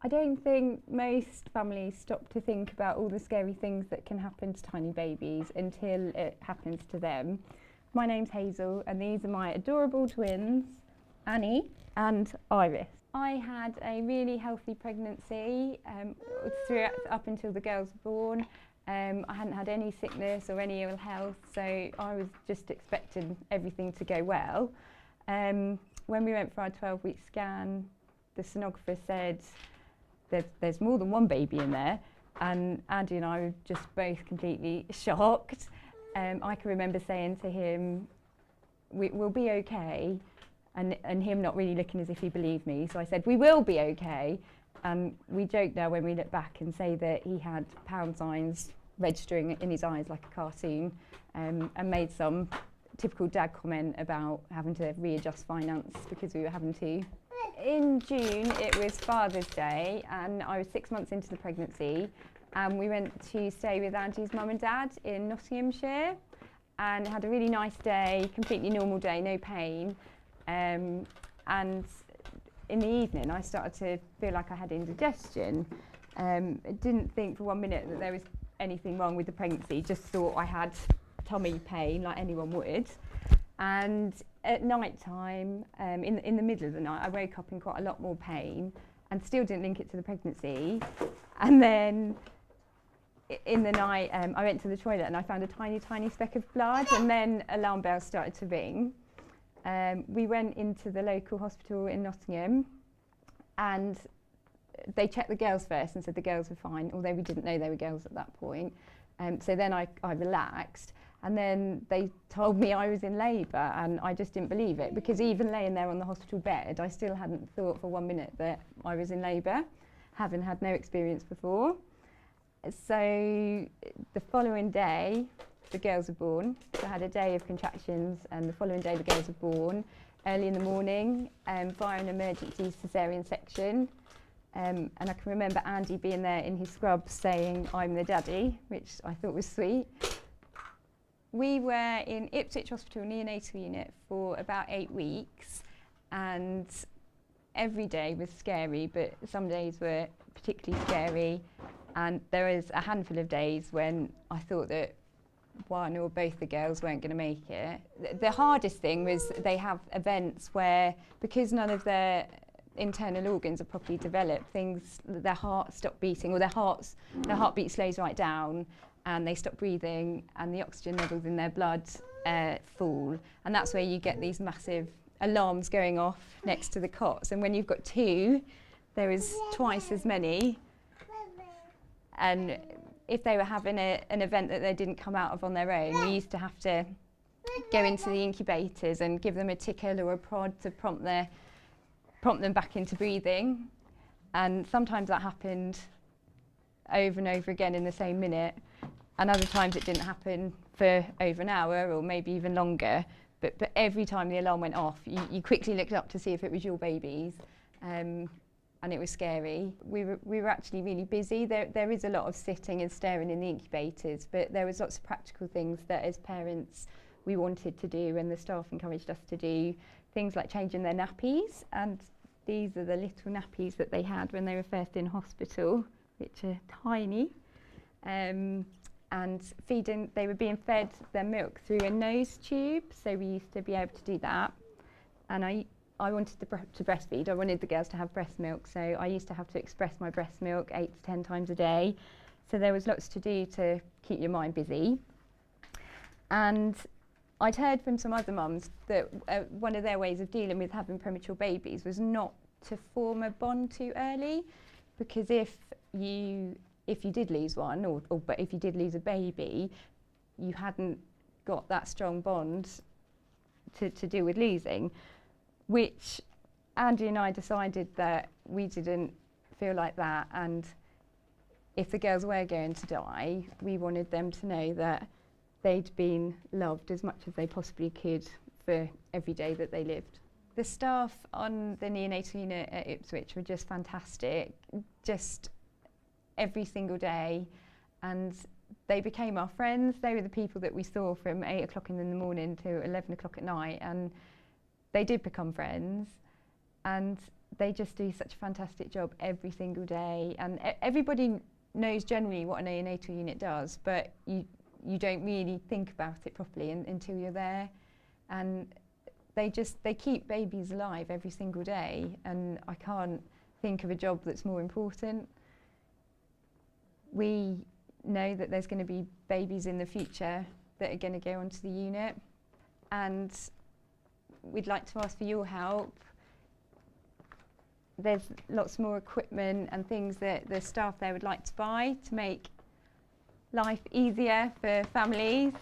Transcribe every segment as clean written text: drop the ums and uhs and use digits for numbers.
I don't think most families stop to think about all the scary things that can happen to tiny babies until it happens to them. My name's Hazel and these are my adorable twins, Annie and Iris. I had a really healthy pregnancy up until the girls were born. I hadn't had any sickness or any ill health, so I was just expecting everything to go well. When we went for our 12-week scan, the sonographer said there's more than one baby in there, and Andy and I were just both completely shocked. I can remember saying to him, we'll be okay, and him not really looking as if he believed me. So I said, we will be okay. And we joke now when we look back and say that he had pound signs registering in his eyes like a cartoon, and made some typical dad comment about having to readjust finance because we were having to. In June, it was Father's Day, and I was 6 months into the pregnancy, and we went to stay with Andy's mum and dad in Nottinghamshire, and had a really nice day, completely normal day, no pain. And in the evening, I started to feel like I had indigestion. I didn't think for 1 minute that there was anything wrong with the pregnancy, just thought I had tummy pain like anyone would. And at night time, in the middle of the night, I woke up in quite a lot more pain and still didn't link it to the pregnancy. And then in the night, I went to the toilet and I found a tiny, tiny speck of blood, and then alarm bells started to ring. We went into the local hospital in Nottingham, and they checked the girls first and said the girls were fine, although we didn't know they were girls at that point. So then I relaxed, and then they told me I was in labour, and I just didn't believe it, because even laying there on the hospital bed, I still hadn't thought for 1 minute that I was in labour, having had no experience before. So the following day, the girls were born. So I had a day of contractions, and the following day the girls were born, early in the morning, via an emergency caesarean section. And I can remember Andy being there in his scrubs saying, "I'm the daddy," which I thought was sweet. We were in Ipswich Hospital neonatal unit for about 8 weeks, and every day was scary, but some days were particularly scary. And there was a handful of days when I thought that one or both the girls weren't going to make it. The hardest thing was they have events where, because none of their internal organs are properly developed, their heart stopped beating, or their heartbeat slows right down, and they stop breathing, and the oxygen levels in their blood fall, and that's where you get these massive alarms going off next to the cots. And when you've got two, there is twice as many. And if they were having an event that they didn't come out of on their own, we used to have to go into the incubators and give them a tickle or a prod to prompt them back into breathing. And sometimes that happened over and over again in the same minute, and other times it didn't happen for over an hour or maybe even longer. But every time the alarm went off, you quickly looked up to see if it was your babies. And it was scary. We were actually really busy. There is a lot of sitting and staring in the incubators, but there was lots of practical things that as parents we wanted to do, and the staff encouraged us to do. Things like changing their nappies, and these are the little nappies that they had when they were first in hospital, which are tiny. And feeding, they were being fed their milk through a nose tube, so we used to be able to do that. And I wanted to breastfeed. I wanted the girls to have breast milk, so I used to have to express my breast milk 8 to 10 times a day. So there was lots to do to keep your mind busy. And I'd heard from some other mums that one of their ways of dealing with having premature babies was not to form a bond too early, because if you did lose one, but if you did lose a baby, you hadn't got that strong bond to deal with losing. Which Andy and I decided that we didn't feel like that, and if the girls were going to die, we wanted them to know that they'd been loved as much as they possibly could for every day that they lived. The staff on the neonatal unit at Ipswich were just fantastic, just every single day, and they became our friends. They were the people that we saw from 8 o'clock in the morning to 11 o'clock at night, and they did become friends. and they just do such a fantastic job every single day. And everybody knows generally what a neonatal unit does, but you don't really think about it properly until you're there. And they keep babies alive every single day, and I can't think of a job that's more important. We know that there's going to be babies in the future that are going to go onto the unit, and we'd like to ask for your help. There's lots more equipment and things that the staff there would like to buy to make life easier for families.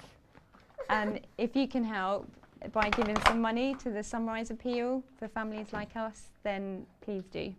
And if you can help by giving some money to the Sunrise Appeal for families like us, then please do.